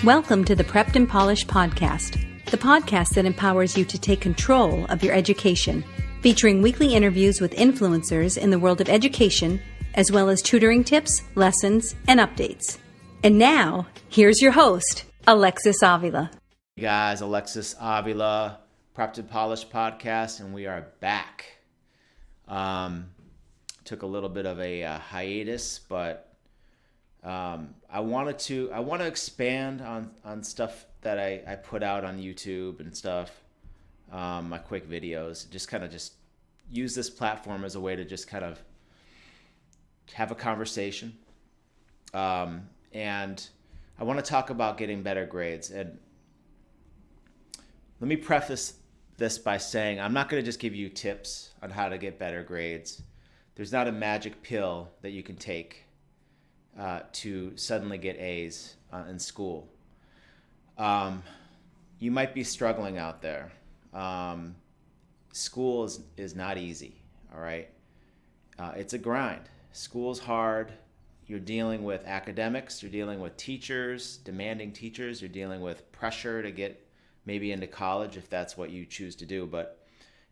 Welcome to the Prepped and Polished podcast, the podcast that empowers you to take control of your education, featuring weekly interviews with influencers in the world of education, as well as tutoring tips, lessons, and updates. And now, here's your host, Alexis Avila. Hey guys, Alexis Avila, Prepped and Polished podcast, and we are back. Took a little bit of a hiatus, but I want to expand on stuff that I put out on YouTube and stuff, my quick videos, just use this platform as a way to just kind of have a conversation. And I want to talk about getting better grades. And let me preface this by saying I'm not going to just give you tips on how to get better grades. There's not a magic pill that you can take to suddenly get A's in school. You might be struggling out there. School is not easy, all right? It's a grind. School's hard. You're dealing with academics. You're dealing with teachers, demanding teachers. You're dealing with pressure to get maybe into college if that's what you choose to do.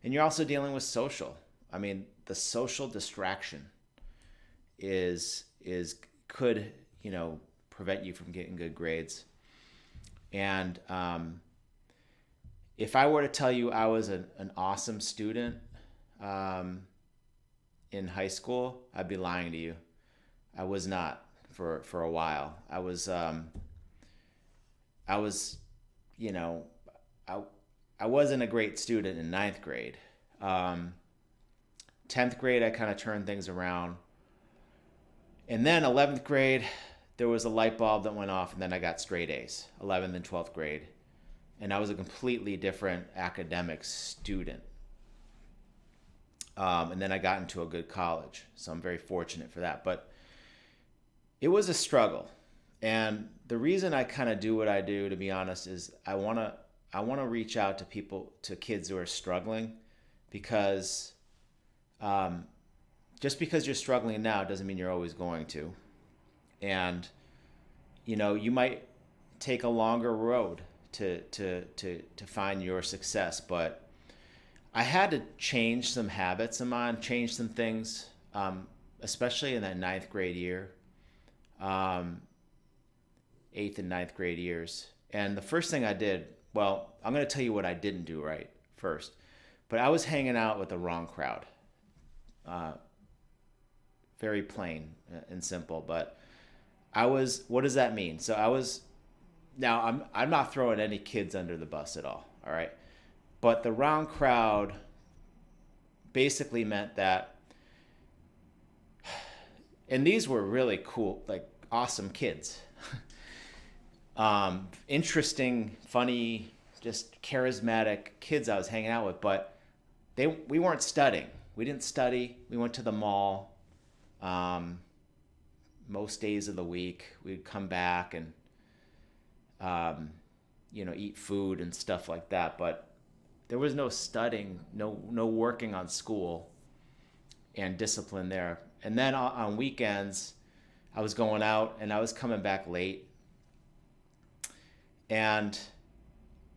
And you're also dealing with social. I mean, the social distraction could prevent you from getting good grades. And if I were to tell you I was an awesome student in high school, I'd be lying to you. I was not for a while. I wasn't a great student in 9th grade. 10th grade, I kind of turned things around. And then 11th grade, there was a light bulb that went off, and then I got straight A's, 11th and 12th grade. And I was a completely different academic student. And then I got into a good college, so I'm very fortunate for that. But it was a struggle. And the reason I kind of do what I do, to be honest, is I want to reach out to kids who are struggling, because just because you're struggling now doesn't mean you're always going to. And, you might take a longer road to find your success. But I had to change some habits of mine, change some things, especially in that 9th grade year, 8th and 9th grade years. And the first thing I did, well, I'm going to tell you what I didn't do right first. But I was hanging out with the wrong crowd. Very plain and simple, but what does that mean? So I'm not throwing any kids under the bus at all right? But the wrong crowd basically meant that, and these were really cool, like awesome kids. Interesting, funny, just charismatic kids I was hanging out with, but we weren't studying. We didn't study. We went to the mall most days of the week. We'd come back and eat food and stuff like that. But there was no studying, no working on school and discipline there. And then on weekends, I was going out and I was coming back late. And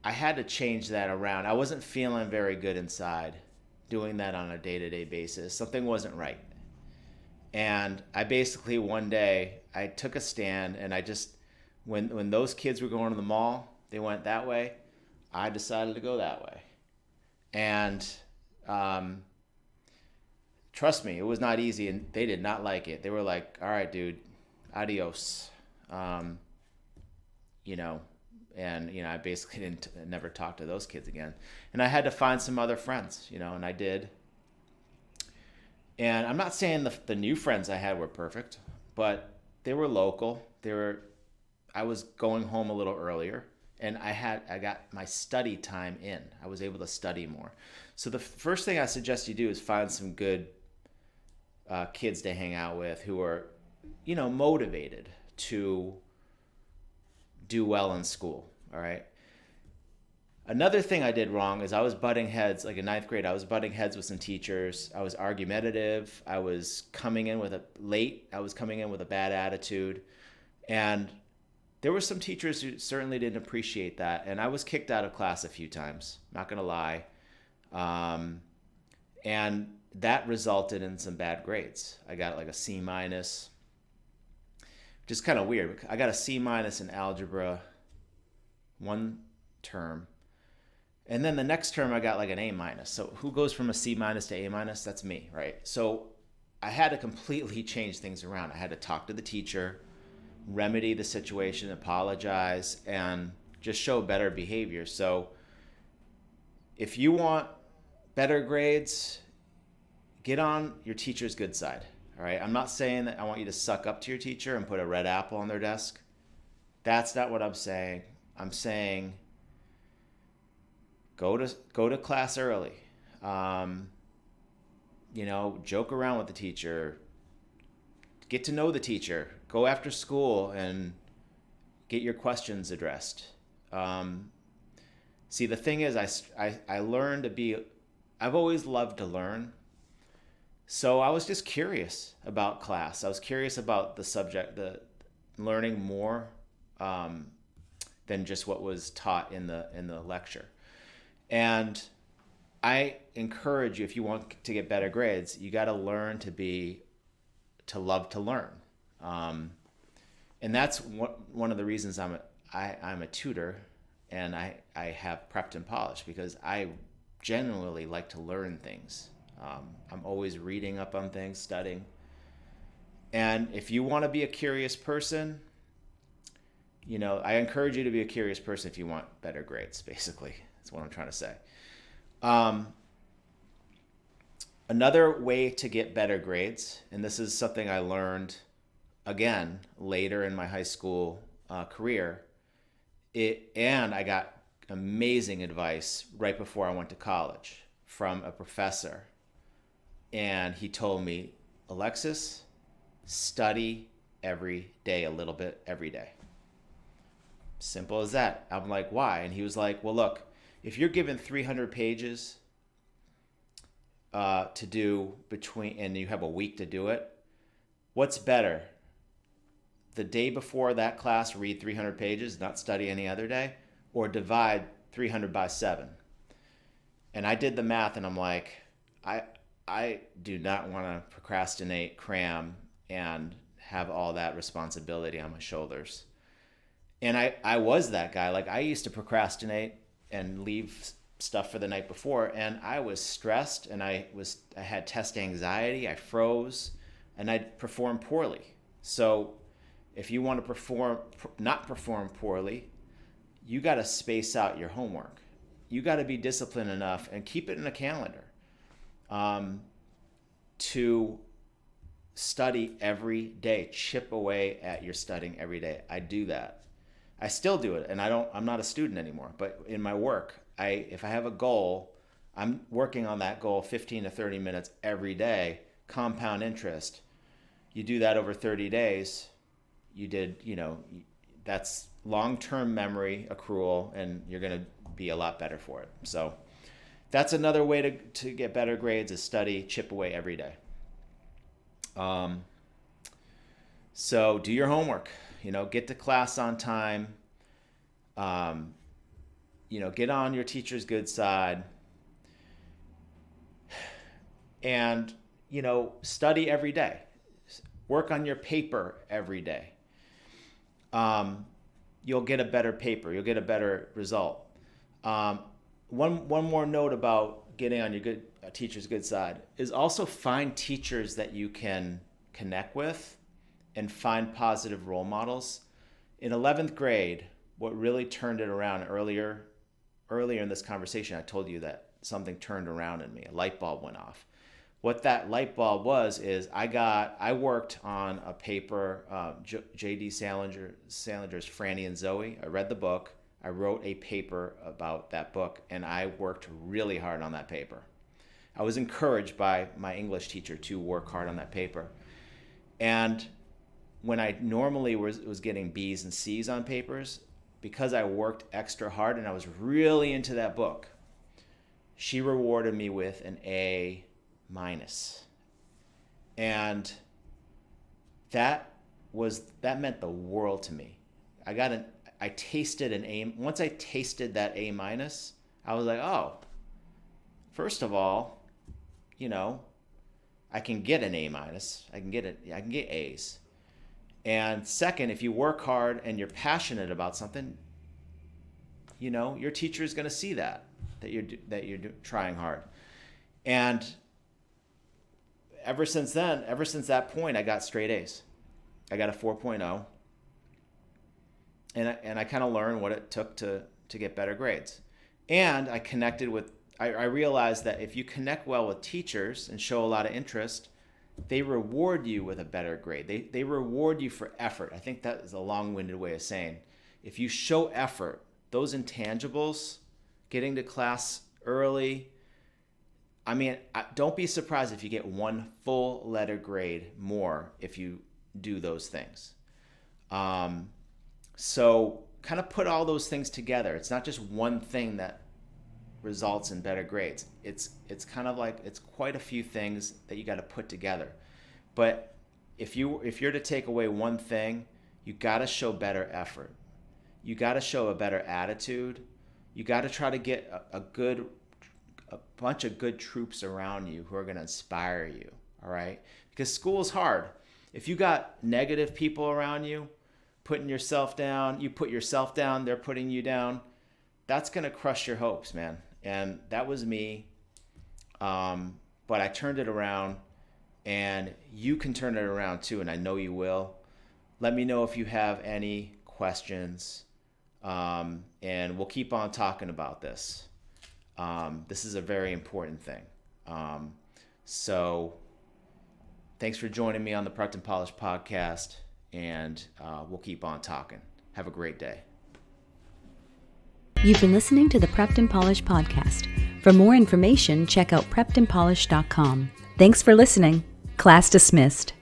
I had to change that around. I wasn't feeling very good inside doing that on a day-to-day basis. Something wasn't right. And I basically one day, I took a stand, and I just, when those kids were going to the mall, they went that way, I decided to go that way. And trust me, it was not easy, and they did not like it. They were like, all right, dude, adios. And I basically never talked to those kids again. And I had to find some other friends, and I did. And I'm not saying the new friends I had were perfect, but they were local. I was going home a little earlier, and I got my study time in. I was able to study more. So the first thing I suggest you do is find some good kids to hang out with who are, motivated to do well in school, all right? Another thing I did wrong is I was butting heads, like in 9th grade, I was butting heads with some teachers. I was argumentative. I was coming in with a bad attitude. And there were some teachers who certainly didn't appreciate that, and I was kicked out of class a few times, not gonna lie. And that resulted in some bad grades. I got like a C minus, just kind of weird. I got a C minus in algebra one term, and then the next term I got like an A minus. So who goes from a C minus to A minus? That's me, right? So I had to completely change things around. I had to talk to the teacher, remedy the situation, apologize, and just show better behavior. So if you want better grades, get on your teacher's good side. All right. I'm not saying that I want you to suck up to your teacher and put a red apple on their desk. That's not what I'm saying. I'm saying go to class early. Joke around with the teacher. Get to know the teacher. Go after school and get your questions addressed. See, the thing is, I learned to be. I've always loved to learn. So I was just curious about class. I was curious about the subject, the learning more than just what was taught in the lecture. And I encourage you, if you want to get better grades, you got to learn to love to learn. And that's one of the reasons I'm a tutor, and I have prepped and polished, because I genuinely like to learn things. I'm always reading up on things, studying. And if you want to be a curious person, I encourage you to be a curious person if you want better grades, basically. That's what I'm trying to say. Another way to get better grades, and this is something I learned, again, later in my high school career, and I got amazing advice right before I went to college from a professor. And he told me, Alexis, study every day, a little bit every day. Simple as that. I'm like, why? And he was like, well, look, if you're given 300 pages to do and you have a week to do it, what's better? The day before that class, read 300 pages, not study any other day, or divide 300 by 7? And I did the math, and I'm like, I do not want to procrastinate, cram, and have all that responsibility on my shoulders. And I was that guy. Like, I used to procrastinate and leave stuff for the night before, and I was stressed, and I had test anxiety. I froze, and I'd perform poorly. So if you want to not perform poorly, you got to space out your homework. You got to be disciplined enough and keep it in a calendar to study every day. Chip away at your studying every day. I do that. I still do it, and I'm not a student anymore. But in my work, if I have a goal, I'm working on that goal 15 to 30 minutes every day. Compound interest. You do that over 30 days. That's long-term memory accrual, and you're going to be a lot better for it. So that's another way to get better grades, is study, chip away every day. So do your homework, get to class on time, get on your teacher's good side, and, study every day. Work on your paper every day. You'll get a better paper. You'll get a better result. One more note about getting on your teacher's good side is also find teachers that you can connect with and find positive role models. In 11th grade, what really turned it around, earlier in this conversation, I told you that something turned around in me. A light bulb went off. What that light bulb was is I worked on a paper, J.D. Salinger's Franny and Zoe. I read the book. I wrote a paper about that book, and I worked really hard on that paper. I was encouraged by my English teacher to work hard on that paper. And when I normally was getting B's and C's on papers, because I worked extra hard and I was really into that book, she rewarded me with an A minus. And that meant the world to me. I tasted an A. Once I tasted that A minus, I was like, oh, first of all, I can get an A minus. I can get A's. And second, if you work hard and you're passionate about something, your teacher is going to see that you're trying hard. And ever since that point, I got straight A's. I got a 4.0. And I kind of learned what it took to get better grades. And I connected with, I realized that if you connect well with teachers and show a lot of interest, they reward you with a better grade. They reward you for effort. I think that is a long-winded way of saying, if you show effort, those intangibles, getting to class early, don't be surprised if you get one full letter grade more if you do those things. So kind of put all those things together. It's not just one thing that results in better grades. It's kind of like, it's quite a few things that you got to put together. But if you're to take away one thing, you got to show better effort. You got to show a better attitude. You got to try to get a bunch of good troops around you who are going to inspire you. All right? Because school's hard. If you got negative people around you, putting yourself down, you put yourself down, they're putting you down, that's going to crush your hopes, man. And that was me. But I turned it around, and you can turn it around too, and I know you will. Let me know if you have any questions, and we'll keep on talking about this. This is a very important thing. So thanks for joining me on the Prepped and Polished podcast, and we'll keep on talking. Have a great day. You've been listening to the Prepped and Polished podcast. For more information, check out preppedandpolished.com. Thanks for listening. Class dismissed.